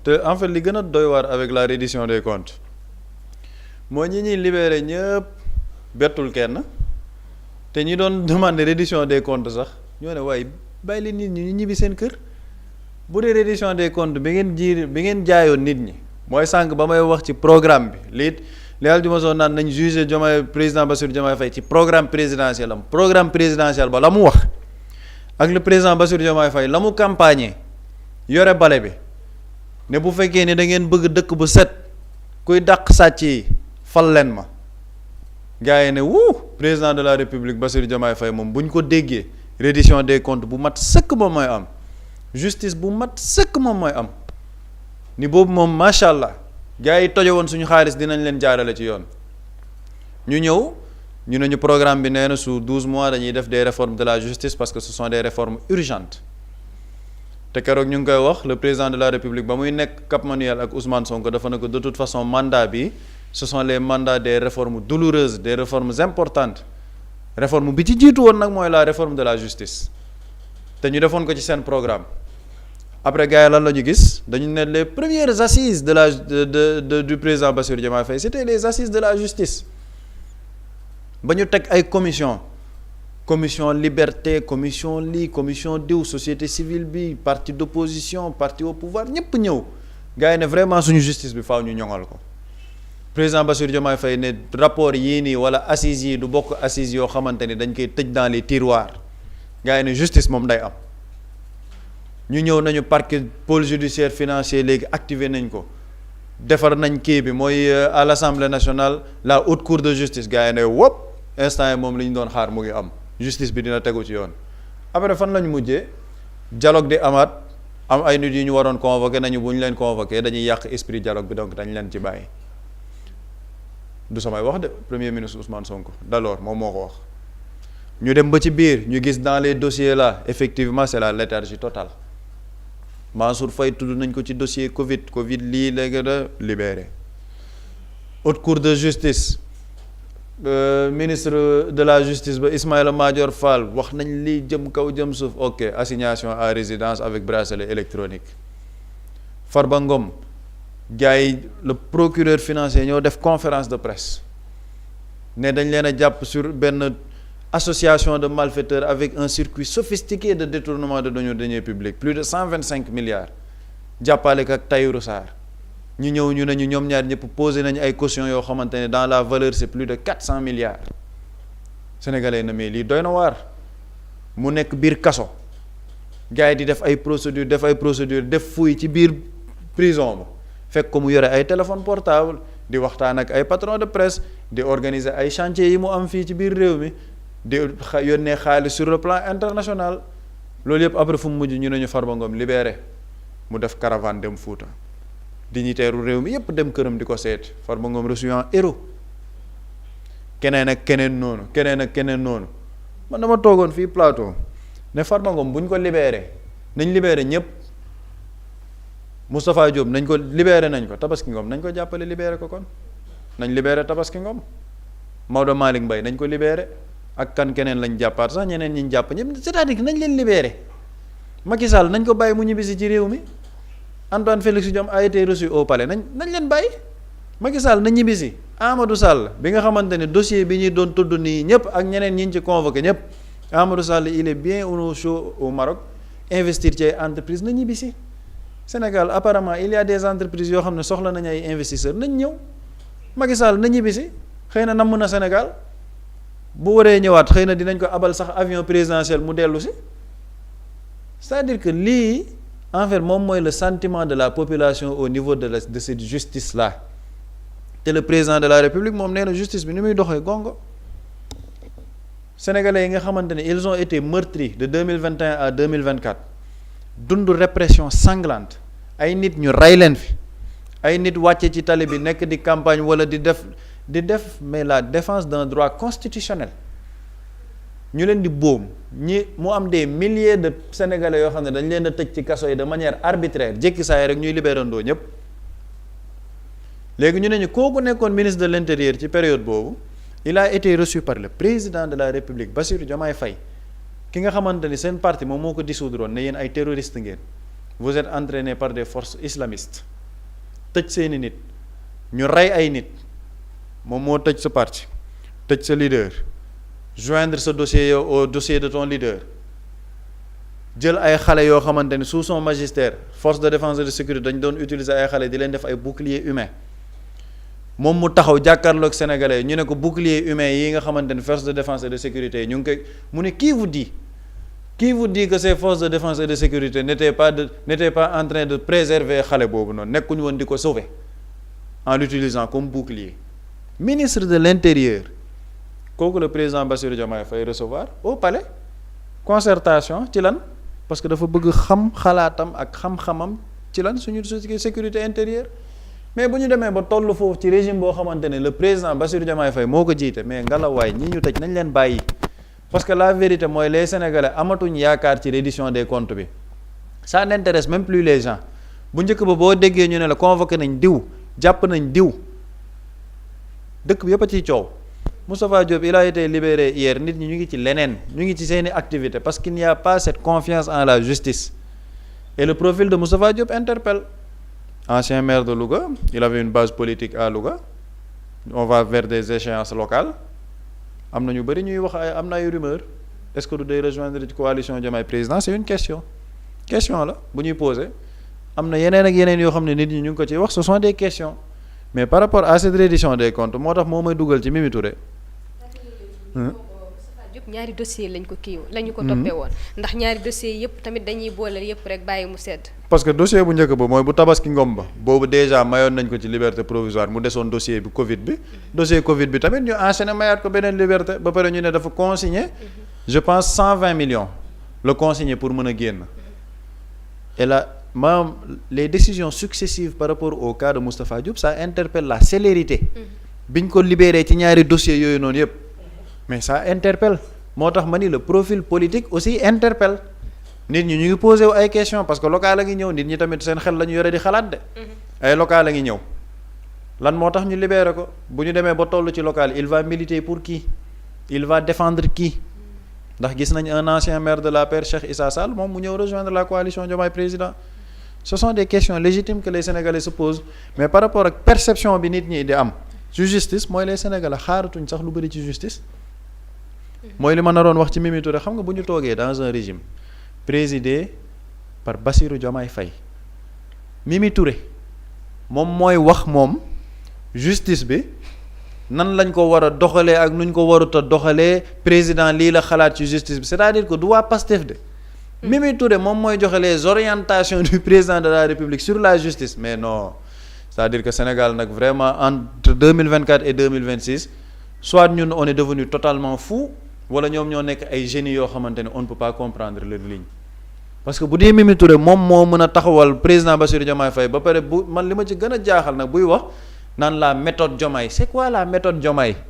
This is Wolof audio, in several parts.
te en fait li gën a doy waar avec la reddition des comptes moo ñi ñuy libéré ñëpp bettul kenn te ñi doon demander reddition des comptes sax ñoo ne waaye bàyyi leen nit ñi ñu ñibbi seen kër bu dee reddition des comptes bi ngeen jaayoon nit ñi mooy sànq ba may wax ci programme bi li yàlla di ma soon naan nañ jugé Diomaye président Bassirou Diomaye Faye ci programme présidentiel ba la mu wax ak le président Bassirou Diomaye Faye la mu campagne yore bale bi ne bu fekkee ne da ngeen bëgg dëkk bu set kuy dàq sàcc yi fal leen ma gars yi ne président de la république Bassirou Diomaye Faye moom bu ñu ko déggee reddition des comptes bu mat sëkk moom mooy am justice bu mat sëkk moom mooy am ni boobu moom macha allah gars yi toje woon suñu xaalis dinañ leen jaarale ci yoon ñu ñëw ñu ne ñu programme bi nee na sous 12 mois dañuy def des réformes de la justice parce que ce sont des réformes urgentes te keroog ñu ngi koy wax le président de la république ba muy nekk Cap Manuel ak Ousmane Sonko dafa ne ko de toute façon mandat bi ce sont les mandats des réformes douloureuses des réformes importantes réforme bi ci jiitu woon nag mooy la réforme de la justice te ñu defoon ko ci seen programme après gars yi lan la ñu gis dañu ne les premières assises du président Bassirou Diomaye Faye c'était les assises de la justice ba ñu teg ay commission liberté commission lii commission diw société civile bi parti d'opposition parti au pouvoir ñëpp ñëw gars yi ne vraiment suñu justice bi faaw ñu ñoŋal ko président Bassirou Diomaye Faye ne rapport yii nii wala assises yi du bokk assises yoo xamante ni dañ koy tëj dans les tiroirs gars yi ne justice moom day am ñu ñëw nañu parquet pôle judiciaire financier léegi activé nañ ko defar nañ kii bi mooy à l'Assemblée nationale la haute cour de justice gars yi ne instant yi moom li ñu doon xaar mu ngi am justice bi dina tegu ci yoon après fan lañu mujjee dialogue di amaat am ay nit yu ñu waroon convoqué nañu bu ñu leen convoqué dañuy yàq esprit dialogue bi donc dañ leen ci bàyyi du samay wax de premier ministre Ousmane Sonko d'alors moom moo ko wax ñu dem ba ci biir ñu gis dans les dossiers là effectivement c'est la léthargie totale Mansour Faye tudd nañ ko ci dossier Covid lii léegi da libéré haute cour de justice ministre de la justice ba Ismaïla Madior Fall wax nañ lii jëm kaw jëm suuf ok assignation à résidence avec bracelet électronique Farba Ngom gars yi le procureur financier ñoo def conférence de presse ne dañ leen a jàpp sur benn association de malfaiteurs avec un circuit sophistiqué de détournement de deniers publics plus de 125 milliards jàppale ko ak Tahirou Sarr ñu ñëw ñu ne ñu ñoom ñaar ñëpp posé nañu ay caution yoo xamante ne dans la valeur c'est plus de 400 milliards sénégalais na mais lii doy na waar mu nekk biir kaso gars yi di def ay procédure def fouille ci biir prison ba fekk ko mu yore ay téléphone portable di waxtaan ak ay patron de presse di organiser ay chantier yi mu am fii ci biir réew mi di yónnee xaalis sur le plan international loolu yëpp après fu mu mujj ñu ne ñu Farba Ngom libéré mu def caravane dem Fouta dignitaire réew mi yëpp dem këram di ko seet Farba Ngom reçu en héros keneen ak keneen noonu man dama toogoon fii plateau ne Farba Ngom bu ñu ko libéré nañ libéré ñëpp Moustapha Diop nañ ko libéré nañ ko Tabaski Ngom nañ ko jàppale libéré ko kon nañ libéré Tabaski Ngom Maodo Malick Mbaye nañ ko libéré ak kan keneen lañ jàppaat sax ñeneen ñi ñu jàpp ñëpp c'est-à-dire que nañ leen libéré Macky Sall nañ ko bàyyi mu ñibbisi ci réew mi Antoine Félix Diome a été reçu au palais nañ leen bàyyi Macky Sall na ñibbisi Amadou Sall bi nga xamante ne dossier bi ñuy doon tudd nii ñëpp ak ñeneen ñi ñu ci convoqué ñëpp Amadou Sall il est bien au chaud au Maroc investir ci ay entreprise na ñibbisi Sénégal apparemment il y a des entreprises yoo xam ne soxla nañ ay investisseurs nañ ñëw Macky Sall na ñibbisi xëy na namm na Sénégal bu waree ñëwaat xëy na dinañ ko abal sax avion présidentiel mu dellu si c'est-à-dire que lii en fait moom mooy le sentiment de la population au niveau de cette justice là te le président de la République moom nee na justice bi ni muy doxee gongo sénégalais yi nga xamante ne ils ont été meurtris de 2021 à 2024 dund répression sanglante ay nit ñu rey leen fi ay nit wàcce ci tali bi nekk di campagne wala di def mais la défense d'un droit constitutionnel ñu leen di boom ñi mu am des milliers de sénégalais yoo xam ne dañ leen a tëj ci kaso yi de manière arbitraire jékki saa yi rek ñuy libérandoo ñëpp léegi ñu ne ñu kooku nekkoon ministre de l'intérieur ci période boobu il a été reçu par le président de la République Bassirou Diomaye Faye ki nga xamante ni seen parti moom moo ko dissoudre woon ne yéen ay terroriste ngeen vous êtes entraîné par des forces islamistes tëj seeni nit ñu rey ay nit moom moo tëj sa parti tëj sa leader joindre ce dossier yow au dossier de ton leader jël ay xale yoo xamante ni sous son magistère force de défense et de sécurité dañ doon utiliser ay xale di leen def ay bouclier humain moom mu taxaw jàkkaarloog sénégalais ñu ne ko bouclier humain yi nga xamante ni force de défense et de sécurité ñu ngi koy mu ne qui vous dit que ces forces de défense et de sécurité n'étaient pas en train de préserver xale boobu noonu nekkuñu woon di ko sauver en l'utilisant comme bouclier. Ministre de l'intérieur kooku le président Bassirou Diomaye Faye recevoir au palais concertation ci lan parce que dafa bëgg xam xalaatam ak xam-xamam ci lan suñu sécurité intérieure. mais bu ñu demee ba toll foofu ci régime boo xamante ne le président Bassirou Diomaye Faye moo ko jiite mais ngalawaay ñi ñu tëj nañ leen bàyyi parce que la vérité mooy les sénégalais amatuñ yaakaar ci reddition des comptes bi ça n'intéresse même plus les gens bu njëkk ba boo déggee ñu ne la convoqué nañ diw jàpp nañ diw dëkk bi yëpp a ciy coow Moustapha Diop il a été libéré hier nit ñi ñu ngi ci leneen ñu ngi ci seeni activité parce qu'il n'y a pas cette confiance en la justice et le profil de Moustapha Diop interpelle. Ancien maire de Louga, il avait une base politique à Louga. On va vers des échéances locales. Am na ñu bëri ñuy wax am na ay rumeurs est-ce que du day rejoindre coalition Diomaye président c'est une question la bu ñuy poser am na yeneen ak yeneen yoo xam ne nit ñi ñu ngi ko ciy wax ce sont des questions mais par rapport à cette reddition des comptes moo tax moo may dugal ci Mimi Touré. ñaari dossier lañ ko toppee woon ndax ñaari dossier yëpp tamit dañuy boole yëpp rek bàyyi mu sedd. parce que dossier bu njëkk ba mooy bu Tabaski Ngom ba boobu déjà mayoon nañ ko ci liberté provisoire mu desoon dossier bi Covid bi dossier Covid bi tamit ñu enchaîné mayaat ko beneen liberté ba pare ñu ne dafa consigner je pense 120 millions le consigner pour mën a génn et là maanaam les décisions successives par rapport au cas de Moustapha Diop ça interpelle la célérité biñ ko libéré ci ñaari dossiers yooyu noonu yëpp mais ça interpelle moo tax ma ni le profil politique aussi interpelle nit ñi ñu ngi posé wu ay questions parce que local a ngi ñëw nit ñi tamit seen xel la ñu yore di xalaat de ay local a ngi ñëw lan moo tax ñu libéré ko bu ñu demee ba toll ci local il va militer pour qui il va défendre qui ndax gis nañ un ancien maire de l'APR Cheikh Issa Sall moom mu ñëw rejoindre la coalition Diomaye président ce sont des questions légitimes que les Sénégalais se posent mais par rapport ak perception bi nit ñi di am ci justice mooy les Sénégalais xaaratuñ sax lu bëri ci justice mooy li ma naroon wax ci Mimi Touré xam nga bu ñu toogee dans un régime présidé par Bassirou Diomaye Faye Mimi Touré moom mooy wax moom justice bi nan lañ ko war a doxalee ak nuñ ko warut a doxalee président lii la xalaat ci justice bi c'est-à-dire que du waa Pastef de Mimi Touré moom mooy joxe les orientations du président de la République sur la justice mais non c'est-à-dire que Sénégal nag vraiment entre 2024 et 2026 soit ñun on est devenu totalement fou wala ñoom ñoo nekk ay génies yoo xamante ne on ne peut pas comprendre leur ligne parce que bu dee Mimi Touré moom moo mën a taxawal président Bassirou Diomaye Faye ba pare bu man li ma ci gën a jaaxal nag buy wax naan la méthode Diomaye c'est quoi la méthode Diomaye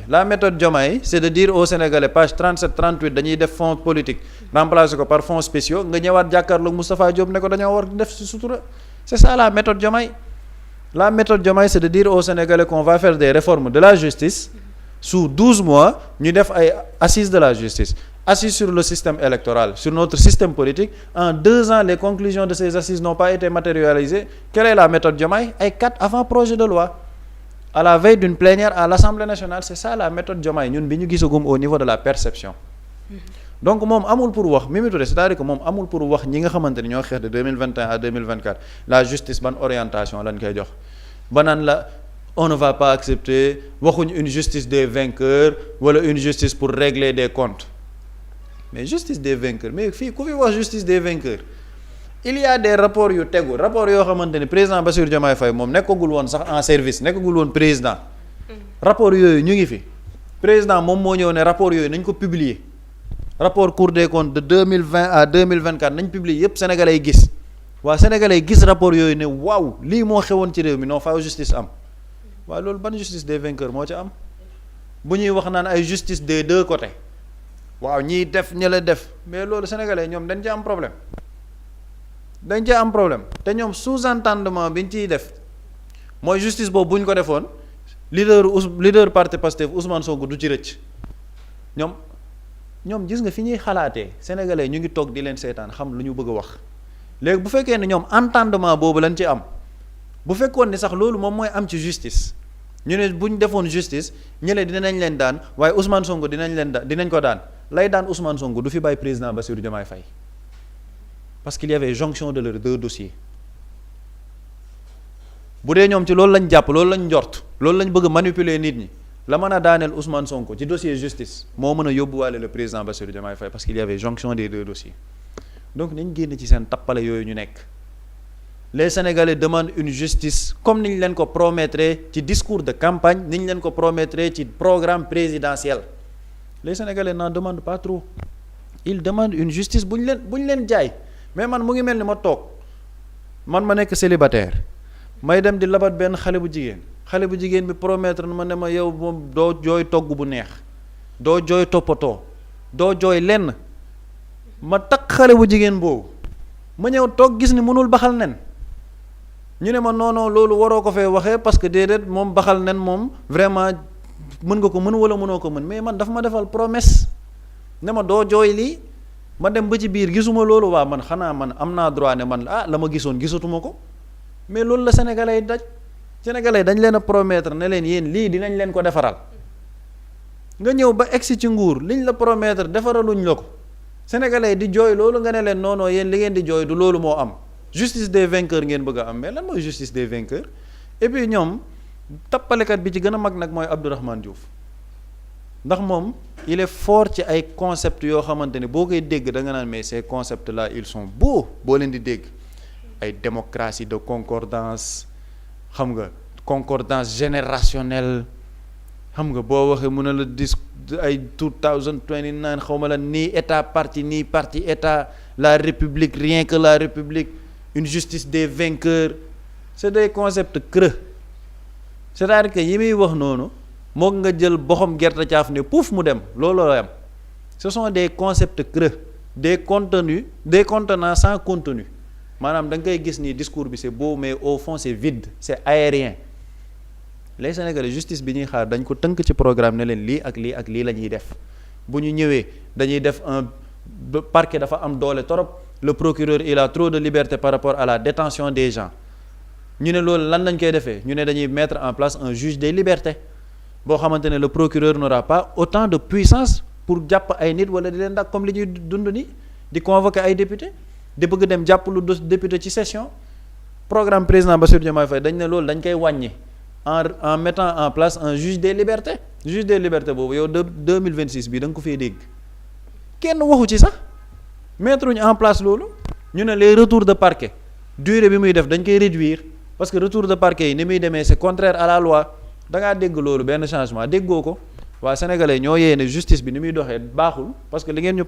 la méthode Diomaye c'est de dire aux Sénégalais page 37 38 dañuy def fonds politique remplacer ko par fonds spéciaux nga ñëwaat jàkkaarloog Moustapha Diop ne ko dañoo war def ci sutura c'est ça la méthode Diomaye c'est de dire aux Sénégalais qu'on va faire des réformes de la justice sous 12 mois ñu def ay assises de la justice assises sur le système électoral sur notre système politique en 2 ans les conclusions de ces assises n'ont pas été matérialisées quelle est la méthode Diomaye ay 4 avant-projets de loi à la veille d'une plénière à l'Assemblée nationale c'est ça la méthode Diomaye ñun bi ñu gisagum au niveau de la perception donc moom amul pour wax Mimi Touré c'est-à-dire que moom amul pour wax ñi nga xamante ni ñoo xeex de 2021 à 2024 la justice ban orientation lañ koy jox ba naan la on ne va pas accepter waxuñ une justice des vainqueurs wala une justice pour régler des comptes mais justice des vainqueurs mais fii ku fi wax justice des vainqueurs il y a des rapports yu tegu rapport yoo xamante ni président Bassirou Diomaye Faye moom nekkagul woon sax en service nekkagul woon président rapport yooyu ñu ngi fi président moom moo ñëw ne rapport yooyu nañ ko publier rapport Cour des comptes de 2020 à 2024 nañ publier yépp sénégalais yi gis waa sénégalais yi gis rapport yooyu ne waaw lii moo xewoon ci réew mi non faaw justice am waaw loolu ban justice des vainqueurs moo ci am bu ñuy wax naan ay justice des deux côtés waaw ñiy def ñi la def mais loolu sénégalais ñoom dañ ci am problème te ñoom sous-entendement bi ñu ciy def mooy justice boobu bu ñu ko defoon leader parti Pastef Ousmane Sonko du ci rëcc ñoom gis nga fi ñuy xalaatee sénégalais ñu ngi toog di leen seetaan xam lu ñu bëgg a wax léegi bu fekkee ne ñoom entendement boobu lañ ci am bu fekkoon ni sax loolu moom mooy am ci justice ñu ne bu ñu defoon justice ñële dinañ leen daan waaye Ousmane Sonko dinañ ko daan lay daan Ousmane Sonko du fi bàyyi président Bassirou Diomaye Faye parce qu'il y avait jonction de leurs deux dossiers bu dee ñoom ci loolu lañ jàpp loolu lañ njort loolu lañ bëgg manipuler nit ñi la mën a daaneel Ousmane Sonko ci dossier justice moo mën a yóbbuwaale le président Bassirou Diomaye Faye parce qu'il y avait jonction des deux dossiers donc nañ génn ci seen tappale yooyu ñu nekk les Sénégalais demandent une justice comme ni ñu leen ko promettre ci discours de campagne ni ñu leen ko promettre ci programme présidentiel les Sénégalais n'en demandent pas trop ils demandent une justice bu ñu leen jaay mais man mu ngi mel ni ma toog man ma nekk célibataire may dem di labat benn xale bu jigéen bi promettre ma ne ma yow moom doo jooy togg bu neex doo jooy toppatoo doo jooy lenn ma takk xale bu jigéen boobu ma ñëw toog gis ni mënul baxal nen ñu ne ma non loolu waroo ko fee waxee parce que déedéet moom baxal nen moom vraiment mën nga ko mën wala mënoo ko mën mais man dafa ma defal promesse ne ma doo jooy lii ma dem ba ci biir gisuma loolu waa man xanaa man am naa droit ne man la ma gisoon gisatuma ko mais loolu la sénégalais dañ leen a promettre ne leen yéen lii dinañ leen ko defaral nga ñëw ba egsi ci nguur liñ la promettre defaraluñ la ko sénégalais di jooy loolu nga ne leen non yéen li ngeen di jooy du loolu moo am justice des vainqueurs ngeen bëgg a am mais lan mooy justice des vainqueurs et puis ñoom tappalekat bi ci gën a mag nag mooy Abdourahmane Diouf ndax moom il est fort ci ay concepts yoo xamante ne boo koy dégg da nga naan mais ces concepts là ils sont beaux boo leen di dégg ay démocratie de concordance xam nga concordance générationnelle xam nga boo waxee mun a la ay 2029 xaw ma la nii état parti nii parti état la république rien que la république une justice des vainqueurs c'est des concepts creux c'est-à-dire que yi muy wax noonu moo nga jël boxam gerte caaf ne pouf mu dem looloo am ce sont des concepts creux des contenants sans contenu maanaam da nga koy gis ni discours bi c'est beau mais au fond c'est vide c'est aérien les Sénégalais justice bi ñuy xaar dañ ko tënk ci programme ne leen lii ak lii ak lii la ñuy def bu ñu ñëwee dañuy def un parquet dafa am doole torop le procureur il a trop de liberté par rapport à la détention des gens ñu ne loolu lan lañ koy defee ñu ne dañuy mettre en place un juge des libertés boo xamante ne le procureur n'aura pas autant de puissance pour jàpp ay nit wala di leen dak comme li ñuy dund ni di convoquer ay député di bëgg dem jàpp lu député ci session programme président Bassirou Diomaye Faye dañ ne loolu dañ koy wàññi en mettant en place un juge des libertés boobu yow 2026 bii da nga ko fee dégg kenn waxu ci sax mettre ñu en place loolu ñu ne les retours de parquet durée bi muy def dañ koy réduire parce que retour de parquet yi ni muy demee c'est contraire à la loi da ngaa dégg loolu benn changement déggoo ko waa sénégalais ñoo yéene justice bi ni muy doxee baaxul parce que li ngeen ñu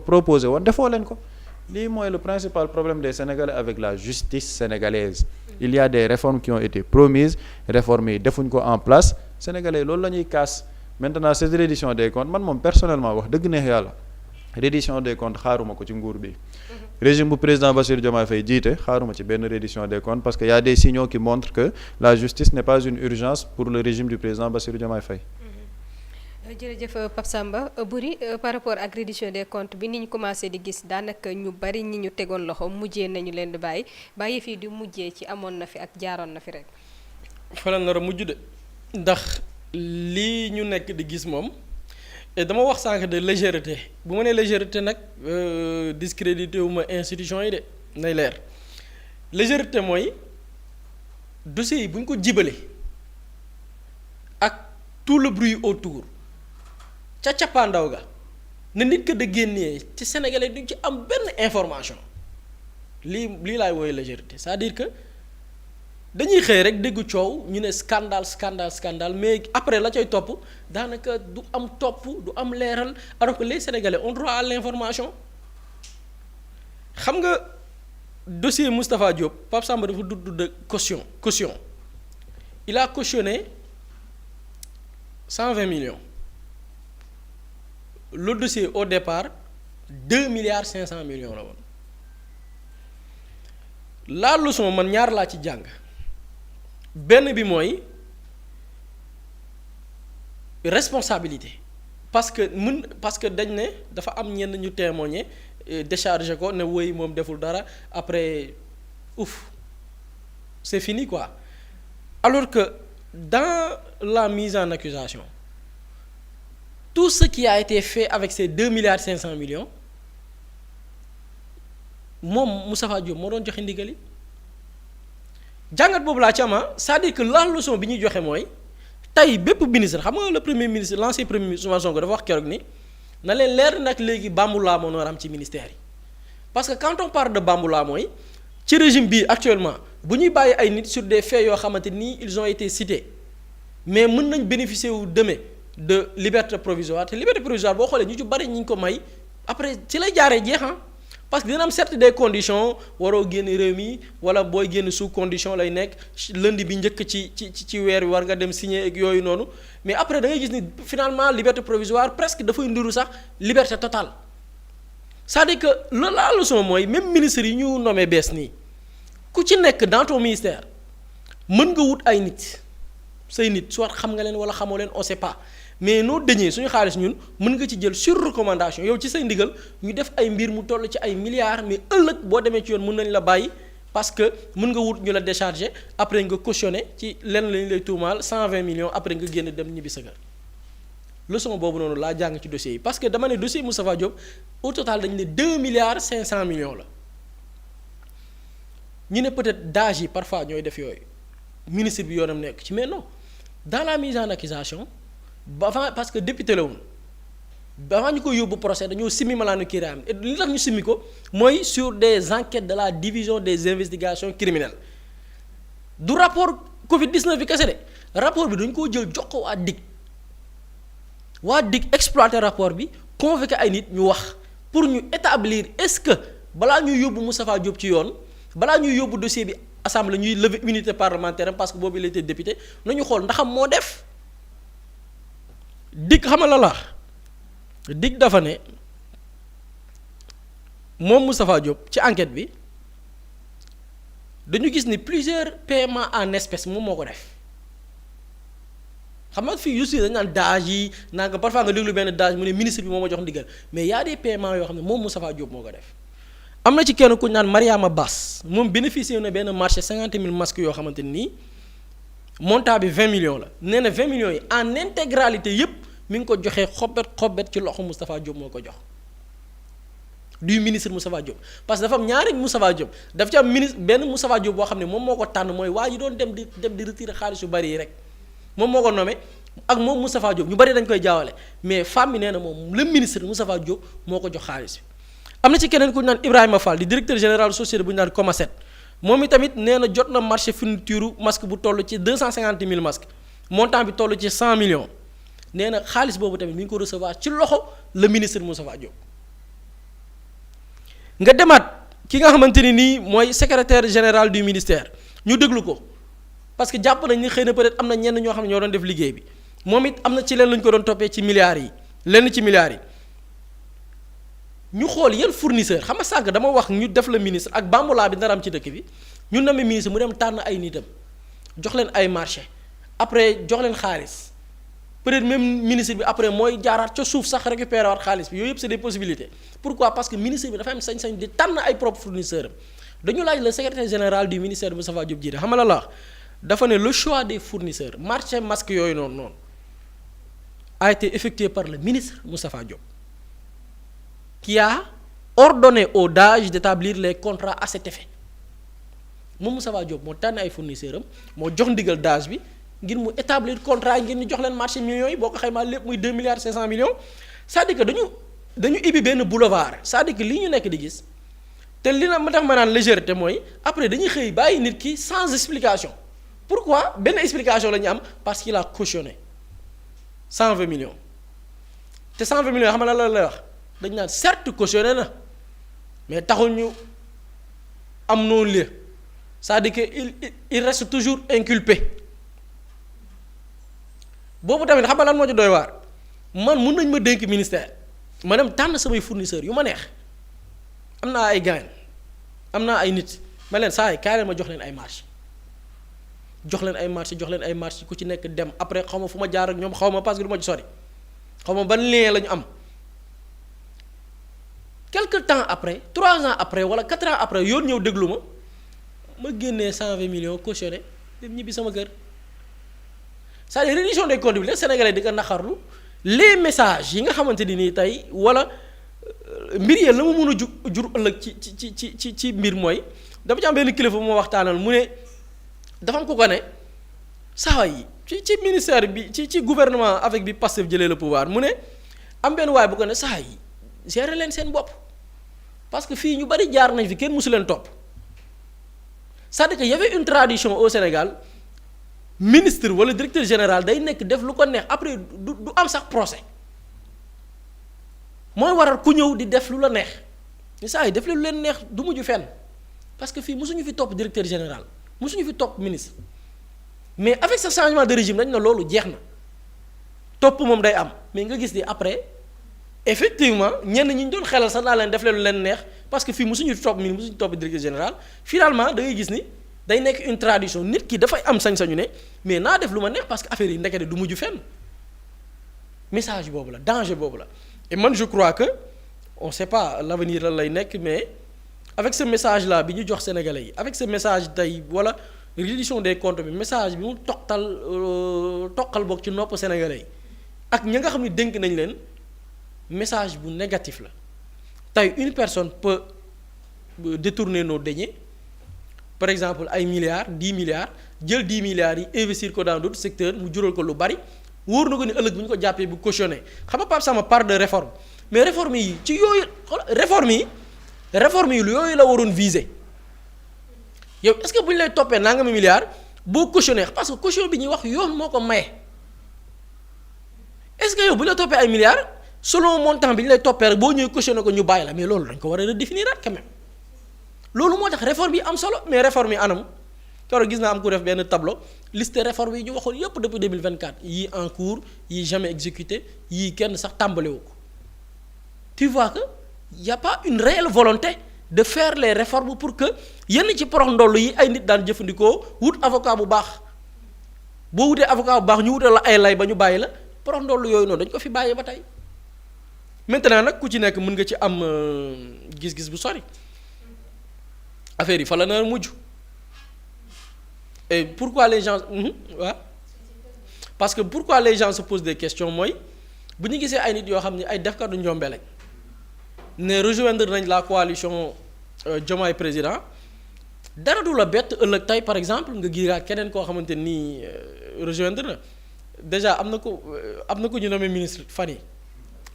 proposé woon defoo leen ko lii mooy le principal problème des Sénégalais avec la justice sénégalaise il y a des réformes qui ont été promises réformes yi defuñ ko en place sénégalais loolu la ñuy kaas maintenant cette reddition des comptes man moom personnellement wax dëgg neex yàlla reddition des comptes xaaruma ko ci nguur bi régime bu président Bassirou Diomaye Faye jiite xaaruma ci benn reddition des comptes parce que y a des signaux qui montrent que la justice n'est pas une urgence pour le régime du président Bassirou Diomaye Faye. jërëjëf Pape Samba Boury par rapport ak reddition des comptes bi ni ñu commencé di gis daanaka ñu bari ñi ñu tegoon loxo mujjee nañu leen di bàyyi fii di mujjee ci amoon na fi ak jaaroon na fi rek. fa la nar a mujj de ndax lii ñu nekk di gis moom et dama wax sànq de légèreté bu ma nee légèreté nag discrédité wu ma institution yi de nay leer légèreté mooy dossier yi bu ñu ko jibalee ak tout le bruit autour. ca cappaandaw ga na nit ka da génnee ci sénégalais duñ ci am benn information lii laay wooyu légèreté c'est-à-dire que dañuy xëy rek dégg coow ñu ne scandale mais après la cay topp daanaka du am topp du am leeral alors que les sénégalais ont droit à l'information xam nga dossier Moustapha Diop Pape Samba dafa dudd de caution il a cautionné 120 millions le dossier au départ 2 milliards 500 millions la woon la leçon man ñaar laa ci jàng benn bi mooy responsabilité parce que dañ ne dafa am ñenn ñu témoigner décharger ko ne woy moom deful dara après ouf c'est fini quoi alors que dans la mise en accusation tout ce qui a été fait avec ces 2,5 milliards moom Moustapha Diop moo doon joxe ndigali jàngat boobu laa ci ama c'est-à-dire que la leçon bi ñuy joxe mooy tey bépp ministre xam nga le premier ministre l'ancien premier ministre Ousmane Sonko dafa wax keroog ni na leen leer nag léegi bambulaa moo war am ci ministère yi parce que quand on parle de bambulaa mooy ci régime bii actuellement bu ñuy bàyyi ay nit sur des faits yoo xamante ni ils ont été cités mais mën nañ bénéficier wu demain de liberté provisoire te liberté provisoire boo xoolee ñu ci bari ñu ngi ko may après ci lay jaaree jeexam parce que dina am certes des conditions waroo génn réew mi wala booy génn sous condition lay nekk lundi bi njëkk ci weer wi war nga dem signer ak yooyu noonu mais après da ngay gis ni finalement liberté provisoire presque dafay nduru sax liberté totale c'est-à-dire que la leçon mooy même ministre yi ñu nommé bees nii ku ci nekk dans ton ministère mën nga wut ay nit say nit soit xam nga leen wala xamoo leen on sait pas mais noo dañee suñu xaalis ñun mën nga ci jël sur recommandation yow ci say ndigal ñu def ay mbir mu toll ci ay milliards mais ëllëg boo demee ci yoon mën nañ la bàyyi parce que mën nga wut ñu la décharger après nga cautionner ci lenn lañ lay tuumaal 120 millions après nga génn dem ñibbi sa kër leçon boobu noonu laa jàng ci dossier yi parce que dama ne dossier Moustapha Diop au total dañu ne 2,5 milliards la ñu ne peut-être DAGE yi parfois ñooy def yooyu ministre bi yoonam nekk ci mais non dans la mise en accusation avant parce que député la woon avant ñu ko yóbbu procès dañoo simmi malaanu kiiraayam et li tax ñu simmi ko mooy sur des enquêtes de la division des investigations criminelles du rapport Covid-19 bi kese de rapport bi dañu koo jël jox ko waa DIC exploité rapport bi convoqué ay nit ñu wax pour ñu établir est-ce que balaa ñuy yóbbu Moustapha Diop ci yoon balaa ñuy yóbbu dossier bi assemblée ñuy lever immunité parlementaire parce que boobu il était député nañu xool ndaxam moo def DIC xamal la DIC dafa ne moom Moustapha Diop ci enquête bi dañu gis ni plusieurs paiements en espèces moom moo ko def xam nga fii juste dañu naan DAGE yi naa nga parfois nga déglu benn DAGE mu ne ministre bi moo ma jox ndigal mais y a des paiements yoo xam ne moom Moustapha Diop moo ko def. am na ci kenn ku ñu naan Mariama Bass moom bénéficié na benn marché 50 000 masques yoo xamante ni montant bi 20 millions la nee na 20 millions yi en intégralité yépp mi ngi ko joxee xobet ci loxo Moustapha Diop moo ko jox du ministre Moustapha Diop parce que dafa am ñaari Moustapha Diop daf ci am ministre benn Moustapha Diop boo xam ne moom moo ko tànn mooy waa ji doon dem di retirer xaalis yu bari yi rek moom moo ko nommé ak moom Moustapha Diop ñu bari dañ koy jaawale mais femme bi nee na moom le ministre Moustapha Diop moo ko jox xaalis bi. am na ci keneen ku ñu naan Ibrahima Fall di directeur général société bu ñu naan Comaset moom itamit nee na jot na marché fourniture masque bu toll ci 250 000 masques montant bi toll ci 100 millions nee na xaalis boobu tamit mi ngi ko recevoir ci loxo le ministre Moustapha Diop. nga demaat ki nga xamante ni nii mooy secrétaire général du ministère ñu déglu ko parce que jàpp nañ ni xëy na peut-être am na ñenn ñoo xam ne ñoo doon def liggéey bi moom it am na ci leen lu ñu ko doon toppee ci milliards yi lenn ci milliards yi. ñu xool yan fournisseur xam nga sànq dama wax ñu def la ministre ak bamboulaa bi naram ci dëkk bi ñu namee ministre mu dem tànn ay nitam jox leen ay marché après jox leen xaalis peut-être même ministre bi après mooy jaaraat ca suuf sax récupérer waat xaalis bi yooyu yëpp c'est des possibilités pourquoi parce que ministre bi dafa am sañ-sañ di tànn ay propres fournisseurs am dañu laaj le secrétaire général du ministère Moustapha Diop jiite xam nga la wax dafa ne le choix des fournisseurs marché masque yooyu noonu a été effectué par le ministre Moustapha Diop qui a ordonné au DAGE d'établir les contrats à cet effet moom Moustapha Diop moo tànn ay fournisseurs am moo jox ndigal DAGE bi ngir mu établir contrat yi ngir ñu jox leen marché millions yi boo ko xaymaa lépp muy 2,5 milliards c'est-à-dire que dañu ibbi benn boulevard c'est-à-dire que lii ñu nekk di gis te li na ma tax ma naan légèreté mooy après dañuy xëy bàyyi nit ki sans explication pourquoi benn explication la ñu am parce qu'il a cautionné 120 millions te 120 millions xam nga lan la lay wax. dañu naan certes cautionné na mais taxul ñu am noonu lieu c'est-à-dire que il reste toujours inculpé boobu tamit xam nga lan moo ci doy waar man mun nañ ma dénk ministère ma dem tànn samay fournisseurs yu ma neex am naa ay gain am naa ay nit ma leen saa yi kaay leen ma jox leen ay marché jox leen ay marché ku ci nekk dem après xaw ma fu ma jaar ak ñoom xaw ma parce que du ma ci sori xaw ma ban lien la ñu am quelque temps après 3 ans après wala 4 ans après yoon ñëw déglu ma génnee 120 millions cautionné dem ñibbi sama kër c'est-à-dire reddition des comptes bi la Sénégalais di ko naqarlu les messages yi nga xamante ni nii tey wala mbir yee la mu mën a jur ëllëg ci mbir mooy dafa ci am benn kilifa bu ma waxtaanal mu ne dafa am ko ne saa yi ci ministère bi ci gouvernement avec bi Pastef jëlee le pouvoir mu ne am benn waay bu ko ne saa yi gérer leen seen bopp parce que fii ñu bari jaar nañ fi kenn mësu leen topp c'est-à-dire que y avait une tradition au Sénégal ministre wala directeur général day nekk def lu ko neex après du am sax procès mooy waral ku ñëw di def lu la neex ni saa yi def lu leen neex du mujj fenn parce que fii mësuñu fi topp directeur général mësuñu fi topp ministre mais avec ce changement de régime dañ na loolu jeex na topp moom day am mais nga gis ni après effectivement ñenn ñi ñu doon xelal sax naa leen def leen lu leen neex parce que fii mësuñu topp ministre mësuñu topp directeur général finalement da ngay gis ni day nekk une tradition nit ki dafay am sañ-sañu ne mais naa def lu ma neex parce que affaire yi ndekete du mujj fenn message boobu la danger boobu la et man je crois que on sait pas l'avenir lan lay nekk mais avec ce message là bi ñu jox sénégalais yi avec ce message tey wala reddition des comptes bi message bi mu toqal boog ci nopp sénégalais yi ak ñi nga xam ne dénk nañ leen message bu négatif la tey une personne peut détourner nos deniers par exemple ay milliards 10 milliards jël 10 milliards yi investir ko dans d'autres secteurs mu jural ko lu bari wóor na ko ni ëllëg bu ñu ko jàppee bu cautionné xam nga Pape Samba parle de réforme mais réforme yi ci yooyu réforme yi lu yooyu la waroon viser yow est-ce que bu ñu lay toppee nangami milliards boo cautionné parce que caution bi ñuy wax yoon moo ko maye est-ce que yow bu ñu la toppee ay milliards selon montant bi ñu lay toppee rek boo ñëwee cautionné ko ñu bàyyi la mais loolu dañ ko war a redéfinir quand même loolu moo tax réforme yi am solo mais réforme yi anam keroog gis naa am ku def benn tableau liste réforme yi ñu waxoon yépp depuis 2024 yii en cours yii jamais exécuté yii kenn sax tàmbalewu ko tu vois que y a pas une réelle volonté de faire les réformes pour que yenn ci porox ndoll yi ay nit daan jëfandikoo wut avocat bu baax boo wutee avocat bu baax ñu wutal la ay lay ba ñu bàyyi la porox ndoll yooyu noonu dañ ko fi bàyyi ba tey maintenant nag ku ci nekk mën nga ci am gis-gis bu sori affaire yi fa la na mujj et pourquoi les gens waaw parce que pourquoi les gens se posent des questions mooy bu ñu gisee ay nit yoo xam ne ay defkatu njombe lañ ne rejoindre nañ la coalition Diomaye président dara du la bett ëllëg tey par exemple nga giiraat keneen koo xamante nii rejoindre na déjà am na ko ñu nommé ministre fan yi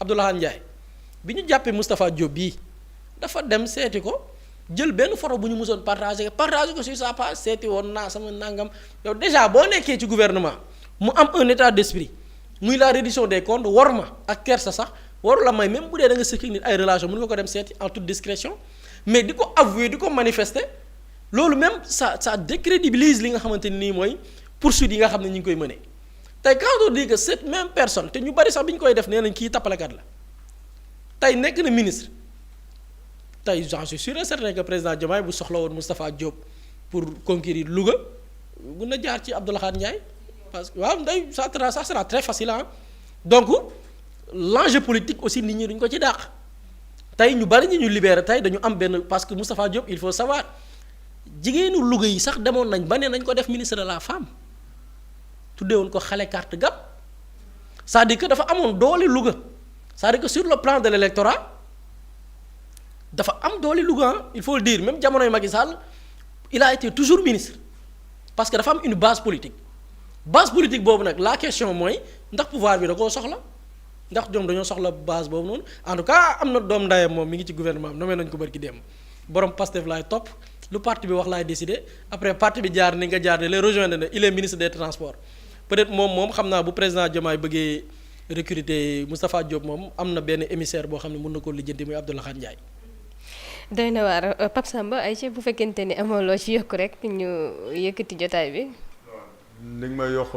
Abdoulaye Ndiaye bi ñu jàppee Moustapha Diop bii dafa dem seeti ko jël benn photo bu ñu mësoon partagé ko sur sa page seeti woon naa sama nangam yow déjà boo nekkee ci gouvernement mu am un état d'esprit muy la reddition des comptes war ma ak kersa sax waru la may même bu dee da nga sëkk nit ay relation mën nga ko dem seeti en toute discrétion mais di ko avouer di ko manifester loolu même ça décrédibilise li nga xamante ni mooy poursuite yi nga xam ne ñu ngi koy mëne tey quand on dit que cette même personne te ñu bari sax bi ñu koy def nee nañ kii tappalekat la tey nekk na ministre tey j'en suis sûr et certain que président Diomaye bu soxla woon Moustapha Diop pour conquérir Louga mun na jaar ci Abdoulaye Ndiaye parce que waaw day ça sera très facile ah donc l'enjeu politique aussi nit ñi duñ ko ci dàq tey ñu bari ñi ñu libéré tey dañu am benn parce que Moustapha Diop il faut savoir jigéenu Louga yi sax demoon nañ ba ne nañ ko def ministre de la femme tuddee woon ko xale carte gab c'est-à-dire que dafa amoon doole Louga c'est-à-dire que sur le plan de l'électorat dafa am doole Louga il faut le dire même jamonoy Macky Sall il a été toujours ministre parce que dafa am une base politique boobu nag la question mooy ndax pouvoir bi da koo soxla ndax ñoom dañoo soxla base boobu noonu en tout cas am na doom ndayam moom mi ngi ci gouvernement am nommé nañ ko barki dem borom Pastef laay topp lu parti bi wax laay décider après parti bi jaar ni nga jaar ne les rejoindre na il est ministre des transports peut-être moom xam naa bu président Diomaye bëggee recruter Moustapha Diop moom am na benn émissaire boo xam ne mën na koo lijjanti muy Abdoulaye Ndiaye. doy na waar Pape Samba ay ci bu fekkente ni amoo loo ci yokk rek ñu yëkkati jotaay bi. li nga may yokk